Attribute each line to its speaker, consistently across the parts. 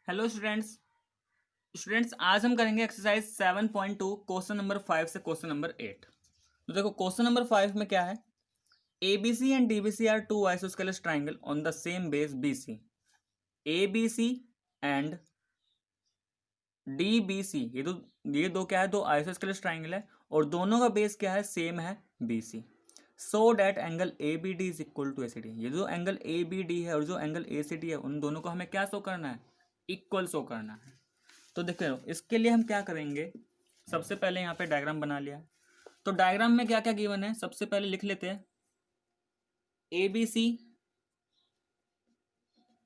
Speaker 1: Hello students आज हम करेंगे एक्सरसाइज 7.2 क्वेश्चन नंबर 5 से क्वेश्चन नंबर 8। तो देखो क्वेश्चन नंबर 5 में क्या है, ABC and DBC are two isosceles triangle on the same base BC। ABC and DBC ये दो क्या है, दो आइसोस्केलस ट्राइंगल है और दोनों का बेस क्या है, सेम है BC। So that angle ABD is equal to ACD। ये जो एंगल ABD है और जो एंगल ACD है उन दोनों को हमें क्या शो करना है, इक्वल शो करना है। तो देखो इसके लिए हम क्या करेंगे, सबसे पहले यहाँ पे डायग्राम बना लिया। तो डायग्राम में क्या क्या गिवन है, सबसे पहले लिख लेते हैं। ABC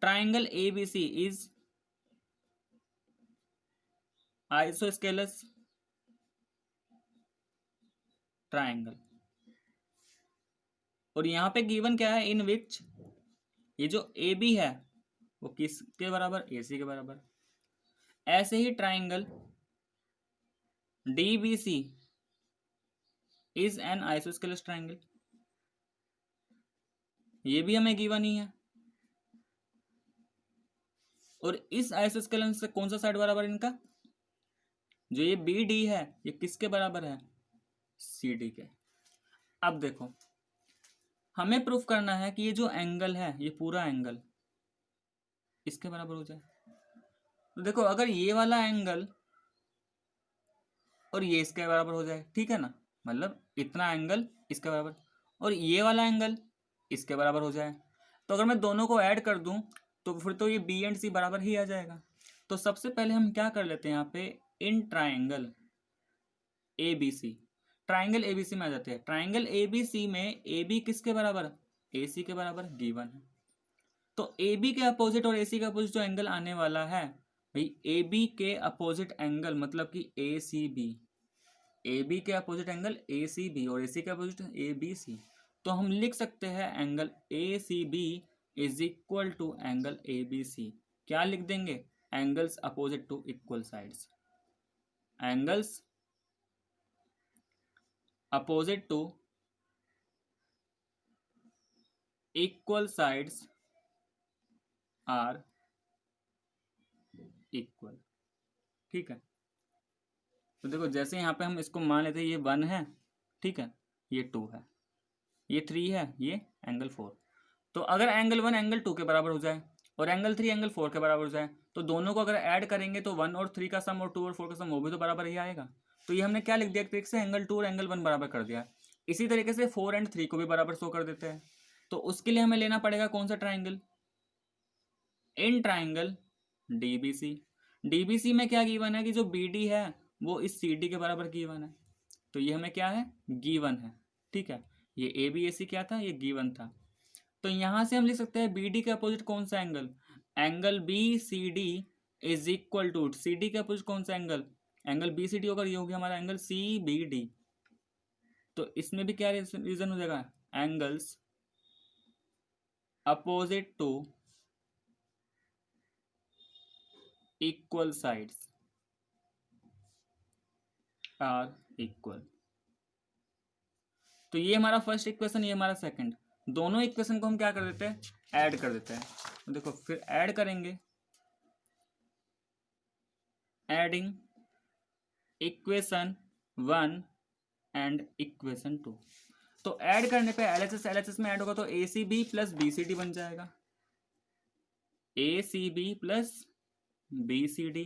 Speaker 1: triangle ABC is isosceles triangle. और यहाँ पे गिवन क्या है, इन विच ये जो AB है वो किसके बराबर, AC के बराबर। ऐसे ही triangle DBC is an isosceles triangle, ये भी हमें गिवन ही है। और इस आइसोस्केलस से कौन सा साइड बराबर है इनका, जो ये BD है ये किसके बराबर है, CD के। अब देखो हमें प्रूफ करना है कि ये जो एंगल है ये पूरा एंगल इसके बराबर हो जाए। तो देखो अगर ये वाला एंगल और ये इसके बराबर हो जाए, ठीक है ना, मतलब इतना एंगल इसके बराबर और ये वाला एंगल इसके बराबर हो जाए, तो अगर मैं दोनों को ऐड कर दूं तो फिर तो ये B एंड C बराबर ही आ जाएगा। तो सबसे पहले हम क्या कर लेते हैं, यहाँ पे in triangle ABC, triangle ABC में आ जाते हैं। ट्राइंगल ABC में AB किसके बराबर, AC के बराबर गिवन है। तो AB के अपोजिट और AC के अपोजिट जो एंगल आने वाला है भाई, AB के अपोजिट एंगल मतलब कि ACB, AB के अपोजिट एंगल ACB और AC के अपोजिट ABC। तो हम लिख सकते हैं angle ACB is equal to angle ABC। क्या लिख देंगे, angles opposite to equal sides, angles opposite to equal sides are equal. ठीक है, तो देखो जैसे यहाँ पे हम इसको मान लेते हैं, ये 1 है, ठीक है, ये 2 है, ये 3 है, ये एंगल 4। तो अगर एंगल 1 एंगल 2 के बराबर हो जाए और एंगल 3 एंगल 4 के बराबर हो जाए, तो दोनों को अगर ऐड करेंगे तो 1 और 3 का सम और 2 और 4 का सम वो भी तो बराबर ही आएगा। तो ये हमने क्या लिख दिया, एक तरीके से एंगल 2 और एंगल 1 बराबर कर दिया। इसी तरीके से 4 एंड 3 को भी बराबर शो कर देते हैं। तो उसके लिए हमें लेना पड़ेगा कौन सा triangle, in triangle DBC। DBC में क्या गिवन है कि जो BD है वो इस CD के बराबर गिवन है। तो ये हमें क्या है, गिवन है, ठीक है। ये ABAC क्या था, ये गिवन था। तो यहां से हम लिख सकते हैं BD के अपोजिट कौन सा angle, angle BCD is equal to, CD के अपोजिट कौन सा एंगल, एंगल BCD होगा, ये हो गया हमारा एंगल CBD। तो इसमें भी क्या रीजन हो जाएगा, angles opposite to equal sides are equal. तो ये हमारा फर्स्ट इक्वेशन, ये हमारा सेकंड, दोनों इक्वेशन को हम क्या कर देते हैं, ऐड कर देते हैं। तो देखो फिर ऐड करेंगे, एडिंग इक्वेशन 1 एंड इक्वेशन 2। तो ऐड करने पे LHS में ऐड होगा तो ACB प्लस BCD बन जाएगा, ACB plus BCD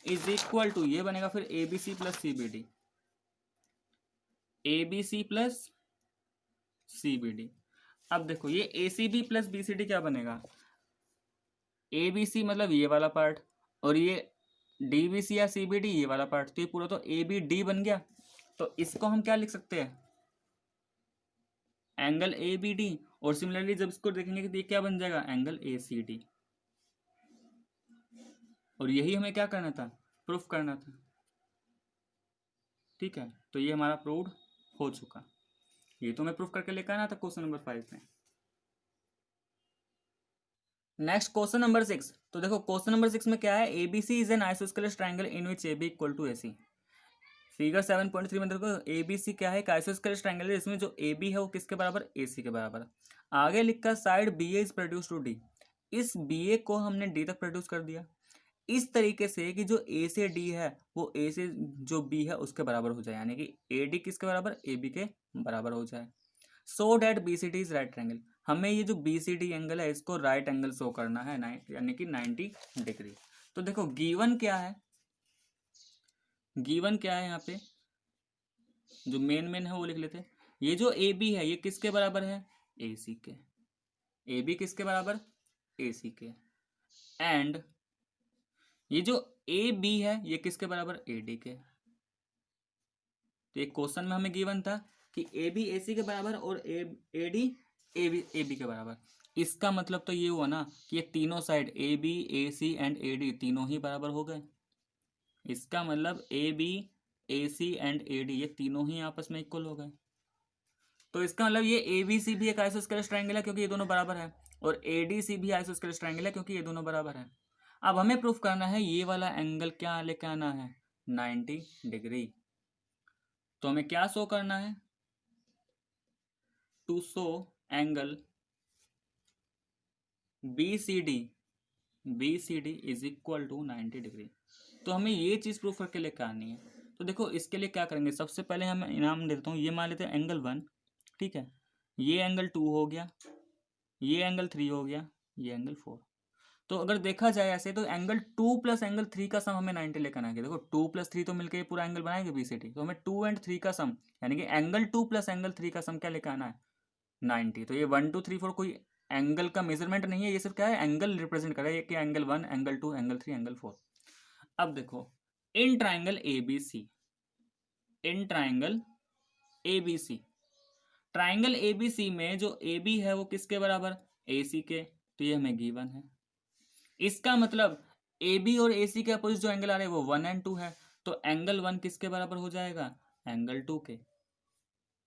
Speaker 1: is equal to, ये बनेगा फिर ABC plus CBD, ABC plus CBD। अब देखो ये ACB प्लस BCD क्या बनेगा, ABC मतलब ये वाला पार्ट और ये DBC या CBD ये वाला पार्ट, तो ये पूरा तो ABD बन गया। तो इसको हम क्या लिख सकते हैं, एंगल ABD। और सिमिलरली जब इसको देखेंगे तो ये क्या बन जाएगा, एंगल ACD। और यही हमें क्या करना था, प्रूफ करना था, ठीक है। तो ये हमारा प्रूव्ड हो चुका, ये तो मैं प्रूफ करके लेकर आना था क्वेश्चन नंबर 5 में। Next question number 6। तो देखो क्वेश्चन नंबर 6 में क्या है, ABC is an isosceles triangle in which AB equal to AC। Figure 7.3 में देखो ABC क्या है, एक आइसोस्केलस ट्राइंगल है इसमें जो AB है वो किसके बराबर, AC के बराबर। आगे लिखा side BA is produce to D, इस BA को हमने D तक प्रोड्यूस कर दिया, इस तरीके से कि जो ए से डी है वो ए से जो बी है उसके बराबर हो जाए, यानी कि ए डी किसके बराबर, ए बी के बराबर हो जाए। So that B C D is right triangle, हमें ये जो बी सी डी एंगल है इसको राइट एंगल शो करना है, यानी कि 90 डिग्री। तो देखो गिवन क्या है, गिवन क्या है यहाँ पे, जो मेन है वो लिख लेते हैं। ये जो ए बी है ये किसके बराबर है, ए सी के। ए बी किसके बराबर, ए सी के। एंड ये जो ए बी है ये किसके बराबर, ए डी के। तो एक क्वेश्चन में हमें गिवन था कि ए बी ए सी के बराबर और ए डी ए बी के बराबर। इसका मतलब तो ये हुआ ना कि ये तीनों side A B A C and A D तीनों ही बराबर हो गए। इसका मतलब A B A C and A D ये तीनों ही आपस में इक्वल हो गए। तो इसका मतलब ये ए बी सी भी एक आइसोस्केलेस ट्रायंगल है क्योंकि ये दोनों बराबर है, और ए डी सी भी आइसोस्केलेस ट्रायंगल है क्योंकि ये दोनों बराबर है। अब हमें प्रूफ करना है ये वाला एंगल क्या लेके आना है, 90 डिग्री। तो हमें क्या शो करना है, to show angle B C D is equal to 90 degree. तो हमें ये चीज़ प्रूफ करके लेकर आनी है। तो देखो इसके लिए क्या करेंगे, सबसे पहले हम इनाम देता हूँ, ये मान लेते हैं एंगल 1, ठीक है, ये एंगल 2 हो गया, ये एंगल 3 हो गया, ये एंगल 4। तो अगर देखा जाए ऐसे तो एंगल 2 प्लस एंगल 3 का सम हमें 90 लेकर आएंगे। देखो 2 प्लस 3 तो मिलकर ये पूरा एंगल बनाएंगे बीसीडी, तो हमें 2 एंड 3 का सम, यानी कि एंगल 2 प्लस एंगल 3 का सम क्या लेकर आना है, 90। तो ये 1 2 3 4 कोई एंगल का मेजरमेंट नहीं है, ये सिर्फ क्या है, एंगल रिप्रेजेंट कर रहा है कि एंगल 1 एंगल 2 एंगल 3 एंगल 4। अब देखो in triangle A B C, in triangle A B C, triangle A B C में जो ए बी है वो किसके बराबर, ए सी के। तो ये हमें गिवन है। इसका मतलब ए बी और ए सी के अपोजिट जो एंगल आ रहे हैं वो 1 एंड 2 है। तो एंगल 1 किसके बराबर हो जाएगा, एंगल 2 के।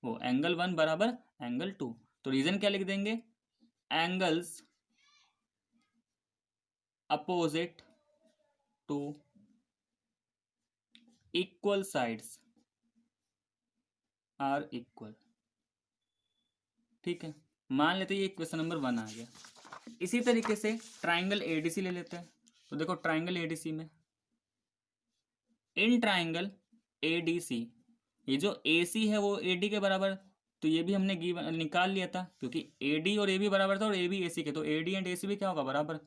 Speaker 1: वो एंगल 1 बराबर एंगल 2। तो रीजन क्या लिख देंगे, angles opposite to equal sides are equal. ठीक है, मान लेते हैं ये क्वेश्चन नंबर 1 आ गया। इसी तरीके से ट्राइंगल एडीसी ले लेते हैं। तो देखो ट्राइंगल एडीसी में, इन ट्राइंगल एडीसी ये जो एसी है वो एडी के बराबर, तो ये भी हमने निकाल लिया था क्योंकि एडी और ए बी बराबर था और ए बी एसी के, तो एडी एंड एसी भी क्या होगा, बराबर।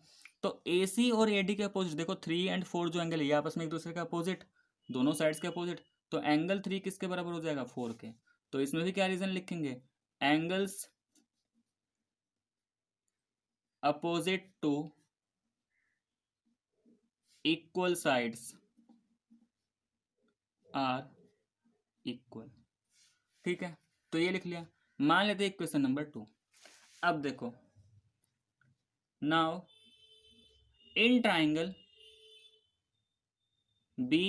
Speaker 1: तो एसी और एडी के अपोजिट देखो 3 एंड 4 जो एंगल है ये आपस में एक दूसरे के अपोजिट, दोनों साइड्स के अपोजिट। तो एंगल 3 किसके बराबर हो जाएगा, 4 के। तो इसमें भी क्या रीजन लिखेंगे, angles opposite to equal sides are equal. ठीक है, तो ये लिख लिया। मान लेते हैं क्वेश्चन नंबर 2। अब देखो now in triangle B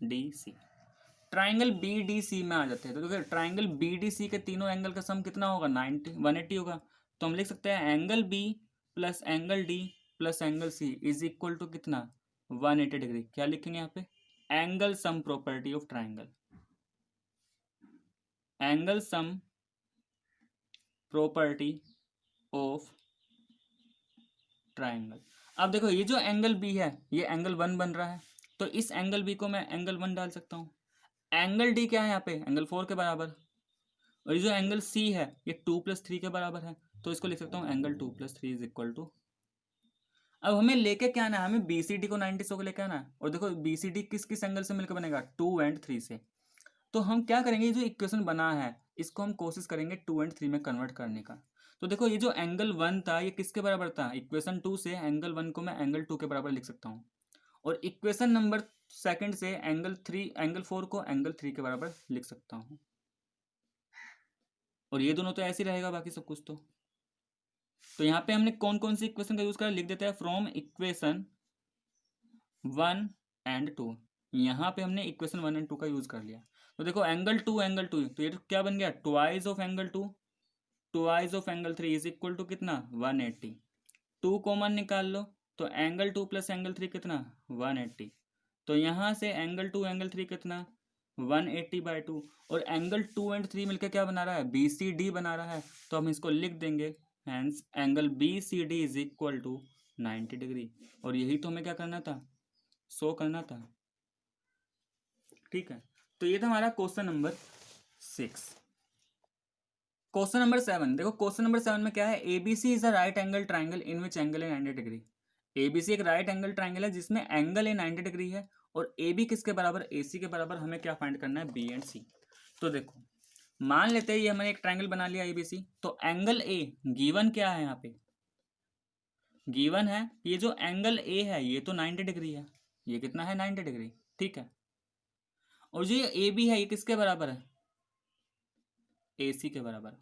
Speaker 1: D C, triangle B D C में आ जाते हैं। तो देखो ट्राइंगल बी डी सी के तीनों एंगल का सम कितना होगा, 90 180 होगा। तो हम लिख सकते हैं angle B plus angle D plus angle C is equal to कितना, 180 डिग्री। क्या लिखेंगे यहाँ पे, angle sum property of triangle, angle sum property of triangle. अब देखो ये जो एंगल बी है ये एंगल 1 बन रहा है, तो इस एंगल बी को मैं एंगल 1 डाल सकता हूँ। एंगल डी क्या है यहाँ पे, एंगल 4 के बराबर। और ये जो एंगल सी है ये 2 प्लस 3 के बराबर है, तो इसको लिख सकता हूँ angle 2 plus 3 is equal to. अब हमें लेके क्या आना है, हमें बी सी डी को 90 सौ को लेके आना है। और देखो बी सी डी किस किस एंगल से मिलकर बनेगा, 2 एंड 3 से। तो हम क्या करेंगे, ये जो इक्वेशन बना है इसको हम कोशिश करेंगे 2 एंड 3 में कन्वर्ट करने का। तो देखो ये जो एंगल 1 था ये किसके बराबर था, इक्वेशन 2 से एंगल 1 को मैं एंगल 2 के बराबर लिख सकता हूँ। और इक्वेशन नंबर 2 से एंगल 4 को एंगल 3 के बराबर लिख सकता हूँ। और ये दोनों तो ऐसे ही रहेगा बाकी सब कुछ। तो यहाँ पे हमने कौन कौन सी इक्वेशन का यूज करा, लिख देते हैं फ्रॉम इक्वेशन 1 एंड 2। यहाँ पे हमने इक्वेशन 1 एंड 2 का यूज कर लिया। तो देखो एंगल 2 तो ये तो क्या बन गया, twice of angle 2 twice of angle 3 is equal to कितना, 180। 2 कॉमन निकाल लो तो एंगल 2 प्लस एंगल 3 कितना, 180। तो यहाँ से एंगल 2 एंगल 3 कितना, 180/2। और एंगल 2 एंड 3 मिलकर क्या बना रहा है, बी सी डी बना रहा है। तो हम इसको लिख देंगे, hence angle B C D is equal to 90 degree. और यही तो हमें क्या करना था, शो करना था, ठीक है। तो ये था हमारा क्वेश्चन नंबर 6। क्वेश्चन नंबर 7, देखो क्वेश्चन नंबर 7 में क्या है, ABC is a right angle triangle in which angle है 90 डिग्री। एबीसी एक राइट एंगल ट्राइंगल है जिसमें एंगल है 90 डिग्री है, और ए बी किसके बराबर, ए सी के बराबर। हमें क्या फाइंड करना है, बी एंड सी। तो देखो मान लेते हैं ये हमने एक ट्राइंगल बना लिया एबीसी, तो एंगल ए गिवन क्या है, यहाँ पे गिवन है ये जो एंगल ए है ये तो 90 डिग्री है, ये कितना है 90 डिग्री, ठीक है। और जो ये ए बी है ये किसके बराबर है, ए सी के बराबर।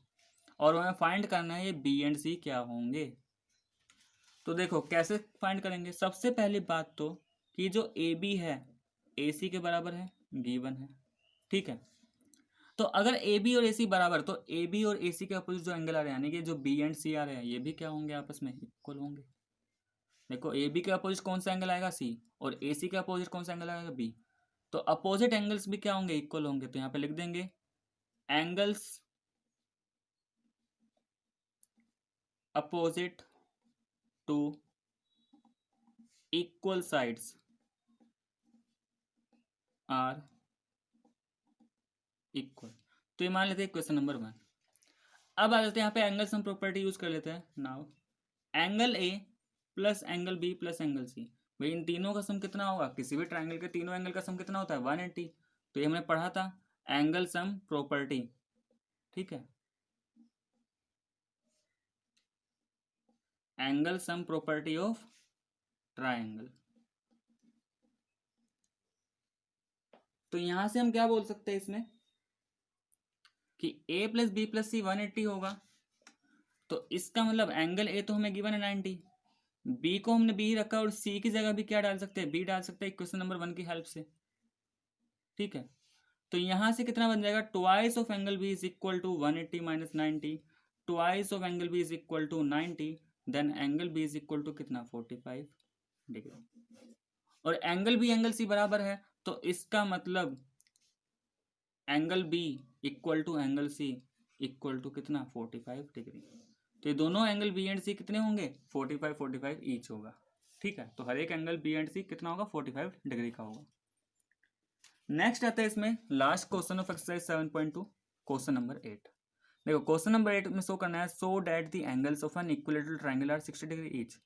Speaker 1: और हमें फाइंड करना है ये बी एंड सी क्या होंगे। तो देखो कैसे फाइंड करेंगे, सबसे पहली बात तो कि जो ए बी है ए सी के बराबर है, गिवन है, ठीक है। तो अगर ए बी और ए सी बराबर, तो ए बी और ए सी के अपोजिट जो एंगल आ रहे हैं, यानी कि जो बी एंड सी आ रहे हैं, ये भी क्या होंगे, आपस में इक्वल होंगे। देखो ए बी के अपोजिट कौन सा एंगल आएगा, सी, और ए सी के अपोजिट कौन सा एंगल आएगा, बी। तो अपोजिट एंगल्स भी क्या होंगे, इक्वल होंगे। तो यहाँ पे लिख देंगे angles opposite to equal sides are equal. तो ये मान लेते हैं क्वेश्चन नंबर 1। अब आ जाते हैं यहाँ पे एंगल सम प्रॉपर्टी यूज कर लेते हैं। Now angle A plus angle B plus angle C, भाई इन तीनों का सम कितना होगा, किसी भी ट्राइंगल के तीनों एंगल का सम कितना होता है, 180। तो ये हमने पढ़ा था एंगल सम प्रॉपर्टी, ठीक है, angle sum property of triangle. तो यहां से हम क्या बोल सकते हैं इसमें कि a प्लस बी प्लस सी 180 होगा। तो इसका मतलब एंगल ए तो हमें गिवन है 90, बी को हमने बी रखा और सी की जगह भी क्या डाल सकते हैं, बी डाल सकते हैं क्वेश्चन नंबर 1 की हेल्प से, ठीक है। तो यहां से कितना बन जाएगा, twice of angle B is equal to 180 minus 90, twice of angle B is equal to 90, then angle B is equal to कितना 45 डिग्री। और एंगल बी एंगल सी बराबर है, तो इसका मतलब angle B equal to angle C equal to कितना 45 degree. तो ये दोनों एंगल बी एंड सी कितने होंगे, 45 45 ईच होगा, ठीक है। तो हर एक एंगल बी एंड सी कितना होगा, 45 डिग्री का होगा। नेक्स्ट आता है इसमें last question of exercise 7.2, question number 8। देखो क्वेश्चन नंबर 8 में शो करना है so that the angles of an equilateral triangle are 60 degree each.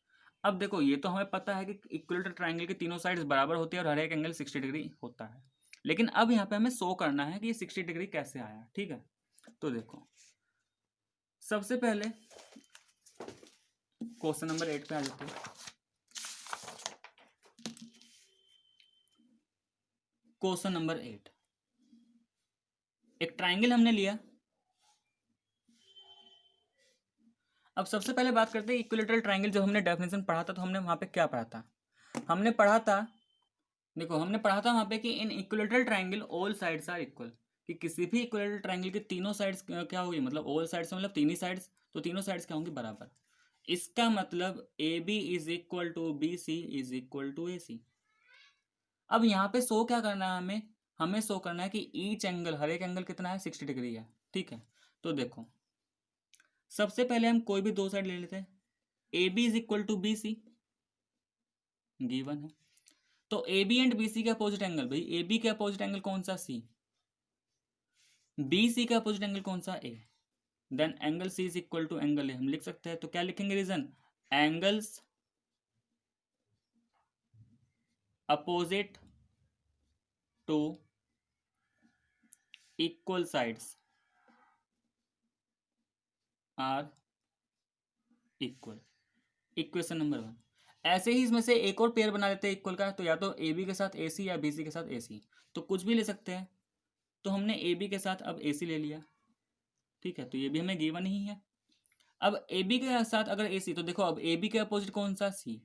Speaker 1: अब देखो ये तो हमें पता है कि इक्विलेटरल ट्रायंगल के तीनों साइड्स बराबर होती है और हर एक एंगल 60 डिग्री होता है, लेकिन अब यहाँ पे हमें शो करना है कि ये 60 डिग्री कैसे आया, ठीक है। तो देखो सबसे पहले क्वेश्चन नंबर 8 पे आ जाते हैं। क्वेश्चन नंबर 8, एक ट्राइंगल हमने लिया। अब सबसे पहले बात करते हैं इक्विलेटरल ट्राइंगल। जब हमने डेफिनेशन पढ़ा था तो हमने वहां पे क्या पढ़ा था, हमने पढ़ा था, देखो हमने पढ़ा था वहां पे कि in equilateral triangle all sides are equal, कि किसी भी इक्विलेटरल ट्राइंगल के तीनों साइड्स क्या होगी, मतलब ऑल साइड्स मतलब तीन ही साइड्स, तो तीनों साइड्स क्या होंगी, बराबर। इसका मतलब A B is equal to B C is equal to A C. अब यहाँ पे शो क्या करना है हमें, हमें शो करना है कि ईच एंगल, हर एक एंगल कितना है, 60 डिग्री है, ठीक है। तो देखो सबसे पहले हम कोई भी दो साइड ले लेते हैं, A B is equal to B C, given है। तो A B and B C के अपोजिट एंगल, भाई ए बी के अपोजिट एंगल कौन सा, सी, बी सी का अपोजिट एंगल कौन सा, A, then angle C is equal to angle A हम लिख सकते हैं। तो क्या लिखेंगे reason, angles opposite to equal sides are equal, equation number 1। ऐसे ही इसमें से एक और पेयर बना लेते हैं इक्वल का, तो या तो ए बी के साथ ए सी या बी सी के साथ ए सी, तो कुछ भी ले सकते हैं। तो हमने ए बी के साथ अब ए सी ले लिया, ठीक है, तो ये भी हमें गिवन ही है। अब ए बी के साथ अगर ए सी, तो देखो अब ए बी के अपोजिट कौन सा, सी,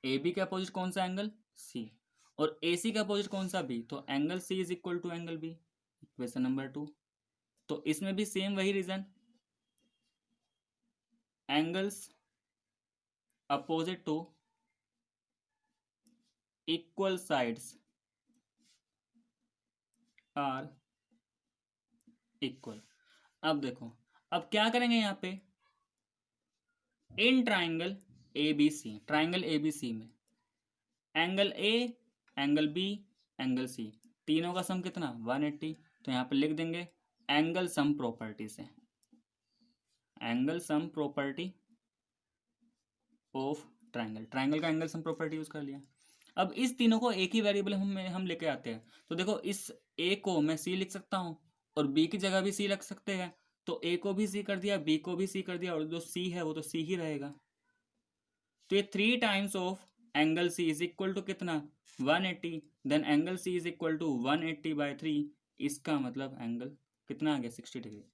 Speaker 1: ए बी के अपोजिट कौन सा एंगल, सी, और ए सी के अपोजिट कौन सा, बी, तो angle C is equal to angle B, equation number 2। तो इसमें भी सेम वही reason, angles opposite to equal sides are equal. अब देखो अब क्या करेंगे यहाँ पे, in triangle A B C, triangle A B C में angle A angle B, angle C, तीनों का सम कितना 180। तो यहाँ पे लिख देंगे एंगल सम प्रॉपर्टी से, angle sum property of triangle, triangle का एंगल सम प्रॉपर्टी यूज कर लिया। अब इस तीनों को एक ही वेरिएबल हम लेके आते हैं। तो देखो इस ए को मैं सी लिख सकता हूँ और बी की जगह भी सी रख सकते हैं। तो ए को भी सी कर दिया, बी को भी सी कर दिया, और जो सी है वो तो सी ही रहेगा। तो ये 3 times of angle C is equal to कितना 180, then angle C is equal to 180/3। इसका मतलब एंगल कितना आ गया 60 डिग्री।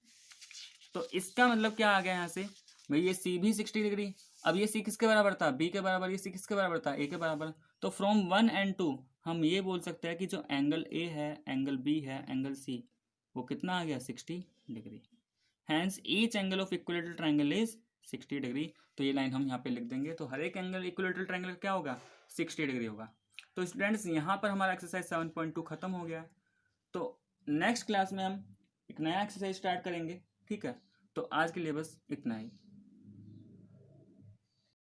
Speaker 1: तो इसका मतलब क्या आ गया यहाँ से भाई, ये सी भी 60 डिग्री। अब ये सी किसके बराबर था, बी के बराबर, ये सी किसके बराबर था, ए के बराबर। तो फ्रॉम 1 and 2 हम ये बोल सकते हैं कि जो एंगल ए है, एंगल बी है, एंगल सी, वो कितना आ गया 60 degree. Hence each angle of equilateral triangle is 60 degree. तो ये लाइन हम यहाँ पे लिख देंगे। तो हर एक एंगल इक्विलेटरल ट्राइंगल का क्या होगा 60 डिग्री होगा। तो स्टूडेंट्स यहाँ पर हमारा एक्सरसाइज 7.2 खत्म हो गया है। तो नेक्स्ट क्लास में हम एक नया एक्सरसाइज स्टार्ट करेंगे, ठीक है। तो आज के लिए बस इतना ही।